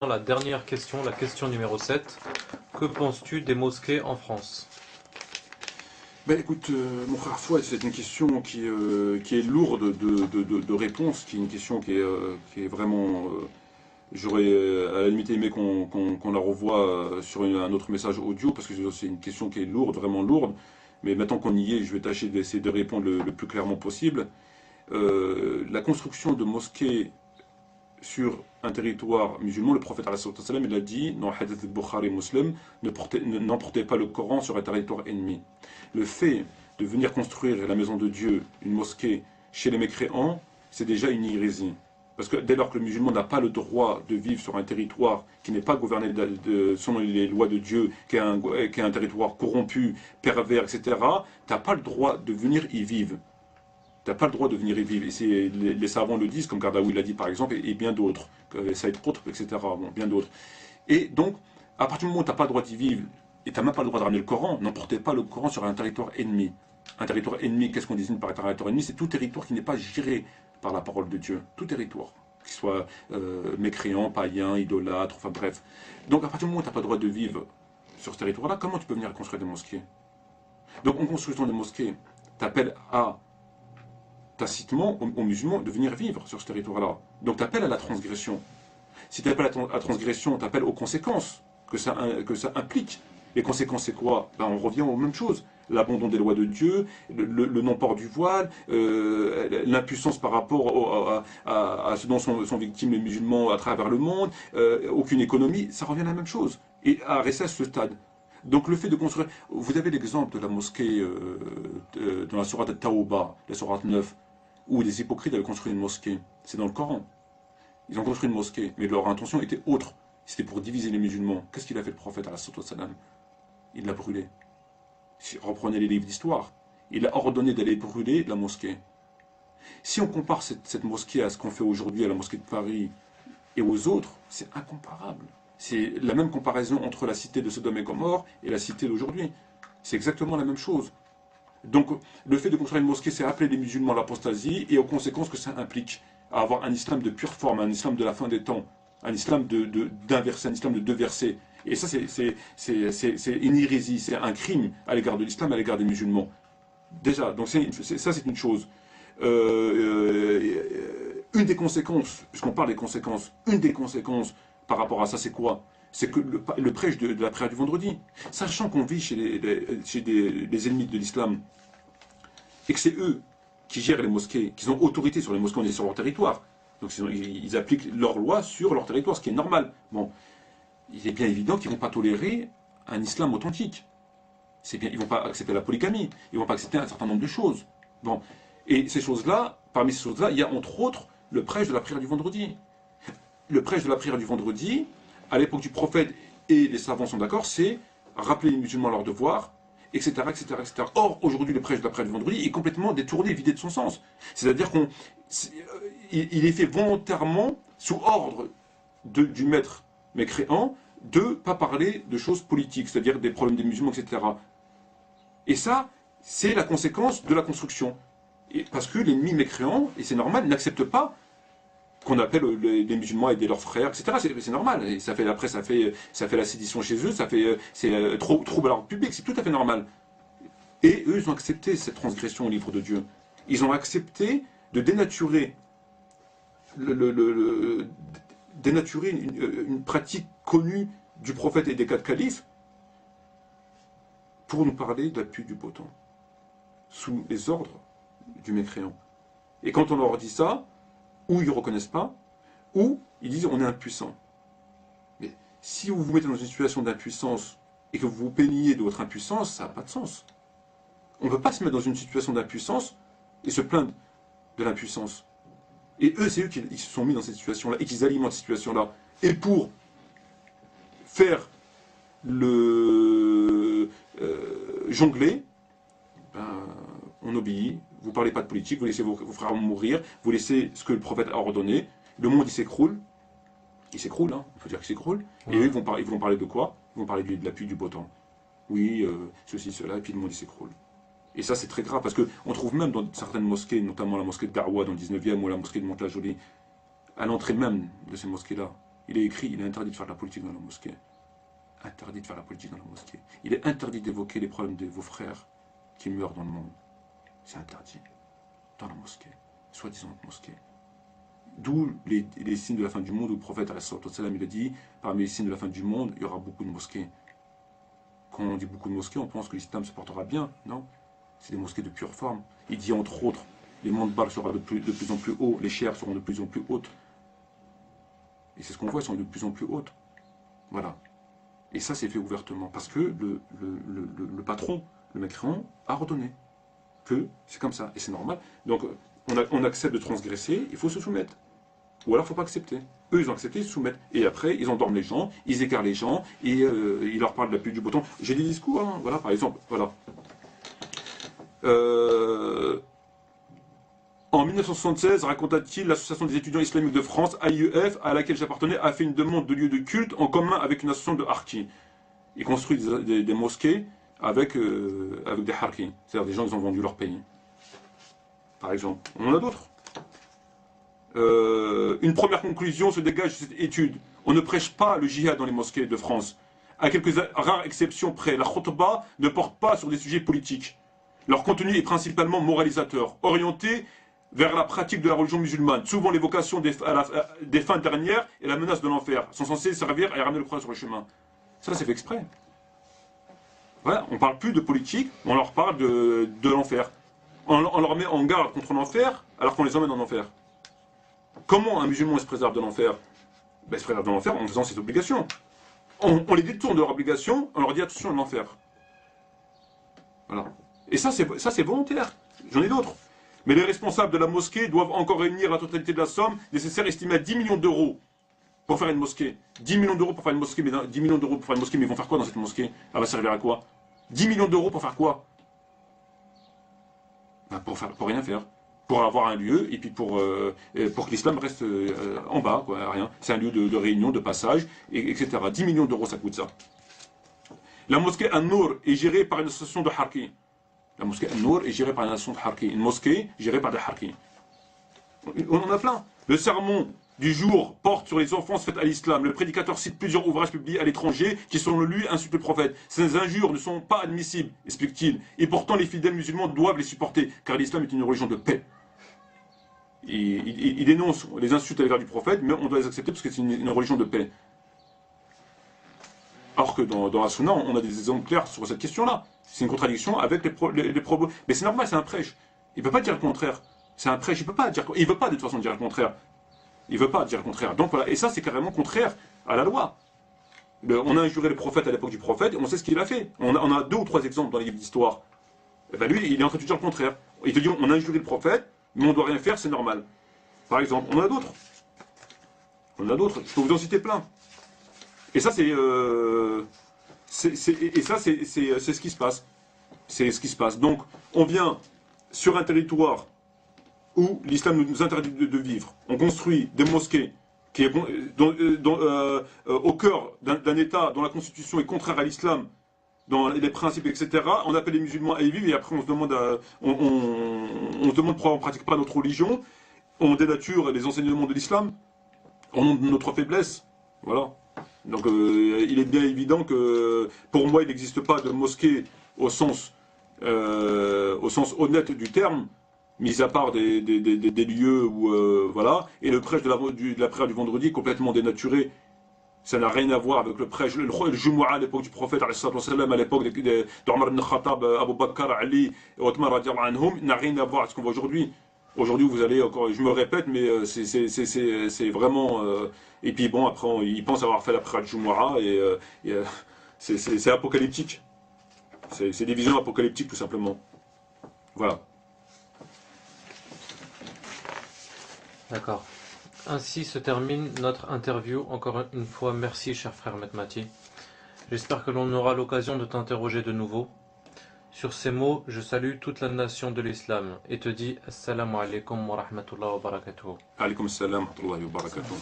La dernière question, la question numéro 7. Que penses-tu des mosquées en France? Ben écoute, mon frère Fouad, c'est une question qui est lourde de réponses, qui est une question qui est vraiment. J'aurais à la limite aimé qu'on la revoie sur un autre message audio, parce que c'est une question qui est lourde, vraiment lourde. Mais maintenant qu'on y est, je vais tâcher d'essayer de répondre le plus clairement possible. La construction de mosquées sur un territoire musulman, le prophète sallam, il a dit dans le hadith de Bukhari Muslim, n'emportez pas le Coran sur un territoire ennemi. Le fait de venir construire la maison de Dieu, une mosquée, chez les mécréants, c'est déjà une hérésie. Parce que dès lors que le musulman n'a pas le droit de vivre sur un territoire qui n'est pas gouverné selon les lois de Dieu, qui est un territoire corrompu, pervers, etc., tu n'as pas le droit de venir y vivre. Tu n'as pas le droit de venir y vivre. Et les savants le disent, comme Gardaoui l'a dit par exemple, et bien d'autres, Saïd Qutb, etc., bon, bien d'autres. Et donc, à partir du moment où tu n'as pas le droit d'y vivre, et tu n'as même pas le droit de ramener le Coran, n'emportez pas le Coran sur un territoire ennemi. Un territoire ennemi, qu'est-ce qu'on désigne par un territoire ennemi? C'est tout territoire qui n'est pas géré par la parole de Dieu. Tout territoire. Qu'il soit mécréant, païen, idolâtre, enfin bref. Donc à partir du moment où tu n'as pas le droit de vivre sur ce territoire-là, comment tu peux venir construire des mosquées? Donc en construisant des mosquées, tu appelles à tacitement aux musulmans de venir vivre sur ce territoire-là. Donc tu appelles à la transgression. Si tu appelles à la transgression, tu appelles aux conséquences que ça implique. Les conséquences, c'est quoi? Ben, on revient aux mêmes choses. L'abandon des lois de Dieu, le non-port du voile, l'impuissance par rapport à ce dont sont victimes les musulmans à travers le monde, aucune économie, ça revient à la même chose. Et à rester à ce stade. Donc le fait de construire... Vous avez l'exemple de la mosquée dans la sourate Tawbah, la sourate 9, où les hypocrites avaient construit une mosquée. C'est dans le Coran. Ils ont construit une mosquée, mais leur intention était autre. C'était pour diviser les musulmans. Qu'est-ce qu'il a fait le prophète salam? Il l'a brûlé. Si reprenez les livres d'histoire, il a ordonné d'aller brûler la mosquée. Si on compare cette mosquée à ce qu'on fait aujourd'hui à la mosquée de Paris et aux autres, c'est incomparable. C'est la même comparaison entre la cité de Sodome et Gomorrhe et la cité d'aujourd'hui. C'est exactement la même chose. Donc le fait de construire une mosquée, c'est appeler les musulmans à l'apostasie et aux conséquences que ça implique. À avoir un islam de pure forme, un islam de la fin des temps, un islam d'un verset, un islam de deux versets. Et ça, c'est une hérésie, c'est un crime à l'égard de l'islam, à l'égard des musulmans. Déjà, donc ça c'est une chose. Une des conséquences, puisqu'on parle des conséquences, une des conséquences par rapport à ça, c'est quoi? C'est que le prêche de la prière du vendredi, sachant qu'on vit chez les ennemis de l'islam, et que c'est eux qui gèrent les mosquées, qui ont autorité sur les mosquées, on est sur leur territoire. Donc ils appliquent leurs lois sur leur territoire, ce qui est normal. Bon, il est bien évident qu'ils ne vont pas tolérer un islam authentique. Bien, ils ne vont pas accepter la polygamie, ils ne vont pas accepter un certain nombre de choses. Bon, et ces choses-là, parmi ces choses-là, il y a entre autres le prêche de la prière du vendredi. Le prêche de la prière du vendredi, à l'époque du prophète, et les savants sont d'accord, c'est rappeler les musulmans à leurs devoirs, etc., etc., etc. Or, aujourd'hui, le prêche de la prière du vendredi est complètement détourné, vidé de son sens. C'est-à-dire qu'il est fait volontairement, sous ordre du maître mécréant, de ne pas parler de choses politiques, c'est-à-dire des problèmes des musulmans, etc. Et ça, c'est la conséquence de la construction. Et parce que l'ennemi mécréant, et c'est normal, n'accepte pas qu'on appelle les musulmans à aider leurs frères, etc. C'est normal. Et ça fait, après, ça fait la sédition chez eux, c'est trouble à l'ordre public, c'est tout à fait normal. Et eux, ils ont accepté cette transgression au livre de Dieu. Ils ont accepté de dénaturer dénaturer une pratique connue du prophète et des quatre califes pour nous parler de la pluie du beau temps, sous les ordres du mécréant. Et quand on leur dit ça, ou ils ne reconnaissent pas, ou ils disent on est impuissant. Mais si vous vous mettez dans une situation d'impuissance et que vous vous plaignez de votre impuissance, ça n'a pas de sens. On ne peut pas se mettre dans une situation d'impuissance et se plaindre de l'impuissance. Et eux, c'est eux qui se sont mis dans cette situation-là et qui alimentent cette situation-là. Et pour faire le jongler, ben, on obéit. Vous ne parlez pas de politique, vous laissez vos frères mourir, vous laissez ce que le prophète a ordonné. Le monde, il s'écroule. Il s'écroule, hein, il faut dire qu'il s'écroule. Ouais. Et eux, ils vont parler de quoi? Ils vont parler de la pluie, du beau temps. Oui, ceci, cela, et puis le monde, il s'écroule. Et ça, c'est très grave, parce qu'on trouve même dans certaines mosquées, notamment la mosquée de Darwa dans le 19e ou la mosquée de Mantes-la-Jolie, à l'entrée même de ces mosquées-là, il est écrit, il est interdit de faire de la politique dans la mosquée. Interdit de faire la politique dans la mosquée. Il est interdit d'évoquer les problèmes de vos frères qui meurent dans le monde. C'est interdit. Dans la mosquée. Soi-disant mosquée. D'où les signes de la fin du monde, où le prophète, il a dit, parmi les signes de la fin du monde, il y aura beaucoup de mosquées. Quand on dit beaucoup de mosquées, on pense que l'islam se portera bien. Non. C'est des mosquées de pure forme. Il dit entre autres, les mandbars seront de plus en plus hauts, les chairs seront de plus en plus hautes. Et c'est ce qu'on voit, elles sont de plus en plus hautes. Voilà. Et ça, c'est fait ouvertement, parce que le patron, le Macron, a ordonné que c'est comme ça, et c'est normal. Donc, on accepte de transgresser, il faut se soumettre. Ou alors, il ne faut pas accepter. Eux, ils ont accepté, ils se soumettent. Et après, ils endorment les gens, ils écartent les gens, et ils leur parlent de la pluie du beau temps. J'ai des discours, hein, voilà, par exemple, voilà. En 1976, raconta-t-il, l'association des étudiants islamiques de France, AIEF, à laquelle j'appartenais, a fait une demande de lieu de culte en commun avec une association de harkis. Ils construisent des mosquées avec des harkis. C'est-à-dire des gens qui ont vendu leur pays. Par exemple. On en a d'autres. Une première conclusion se dégage de cette étude. On ne prêche pas le djihad dans les mosquées de France. À quelques rares exceptions près, la khutba ne porte pas sur des sujets politiques. Leur contenu est principalement moralisateur, orienté vers la pratique de la religion musulmane. Souvent l'évocation des fins dernières et la menace de l'enfer sont censés servir à ramener le croyant sur le chemin. Ça, c'est fait exprès. Voilà, on ne parle plus de politique, on leur parle de l'enfer. On leur met en garde contre l'enfer, alors qu'on les emmène en enfer. Comment un musulman se préserve de l'enfer? Ben, il se préserve de l'enfer en faisant ses obligations. On les détourne de leurs obligations, on leur dit attention à l'enfer. Voilà. Et ça, c'est volontaire. J'en ai d'autres. Mais les responsables de la mosquée doivent encore réunir la totalité de la somme nécessaire, estimée à 10 millions d'euros pour faire une mosquée. 10 millions d'euros pour faire une mosquée, mais 10 millions d'euros pour faire une mosquée, mais ils vont faire quoi dans cette mosquée? Elle va servir à quoi? 10 millions d'euros pour faire quoi? Ben pour rien faire. Pour avoir un lieu, et puis pour que l'islam reste en bas, quoi, rien. C'est un lieu de réunion, de passage, etc. 10 millions d'euros, ça coûte ça. La mosquée An-Nour est gérée par une association de harkis. La mosquée An-Nour est gérée par une association de harkis. Une mosquée gérée par des harkis. On en a plein. Le sermon du jour porte sur les offenses faites à l'islam. Le prédicateur cite plusieurs ouvrages publiés à l'étranger qui, selon lui, insultent le prophèt. Ces injures ne sont pas admissibles, explique-t-il. Et pourtant, les fidèles musulmans doivent les supporter, car l'islam est une religion de paix. Il dénonce les insultes à l'égard du prophète, mais on doit les accepter parce que c'est une religion de paix. Alors que dans la Sunna, on a des exemples clairs sur cette question-là. C'est une contradiction avec les propos. Mais c'est normal, c'est un prêche. Il ne peut pas dire le contraire. C'est un prêche, il ne peut pas dire. Il veut pas de toute façon dire le contraire. Il ne veut pas dire le contraire. Donc voilà, et ça c'est carrément contraire à la loi. On a injuré le prophète à l'époque du prophète, et on sait ce qu'il a fait. On a 2 ou 3 exemples dans les livres d'histoire. Ben lui, il est en train de dire le contraire. Il te dit, on a injuré le prophète, mais on ne doit rien faire, c'est normal. Par exemple, on en a d'autres. On en a d'autres, je peux vous en citer plein. Et ça, c'est ce qui se passe. C'est ce qui se passe. Donc, on vient sur un territoire où l'islam nous interdit de vivre. On construit des mosquées qui est au cœur d'un État dont la constitution est contraire à l'islam, dans les principes, etc. On appelle les musulmans à y vivre et après on se demande, on se demande pourquoi on ne pratique pas notre religion. On dénature les enseignements de l'islam au nom de notre faiblesse. Voilà. Donc il est bien évident que pour moi il n'existe pas de mosquée au sens honnête du terme, mis à part des lieux où voilà, et le prêche de la prière du vendredi est complètement dénaturé. Ça n'a rien à voir avec le prêche, le Jumu'ah à l'époque du prophète, à l'époque d'Omar ibn Khattab, Abu Bakr, Ali et Othman radiallahu anhum, n'a rien à voir avec ce qu'on voit aujourd'hui. Aujourd'hui, vous allez encore, je me répète, mais c'est vraiment. Et puis bon, après, ils pensent avoir fait la prière du Jumu'ah et c'est apocalyptique. C'est des visions apocalyptiques, tout simplement. Voilà. D'accord. Ainsi se termine notre interview. Encore une fois, merci, cher frère Metmati. J'espère que l'on aura l'occasion de t'interroger de nouveau. Sur ces mots, je salue toute la nation de l'islam et te dis Assalamu alaikum wa rahmatullahi wa barakatuh. Alaykoum assalam wa rahmatullahi wa barakatuh.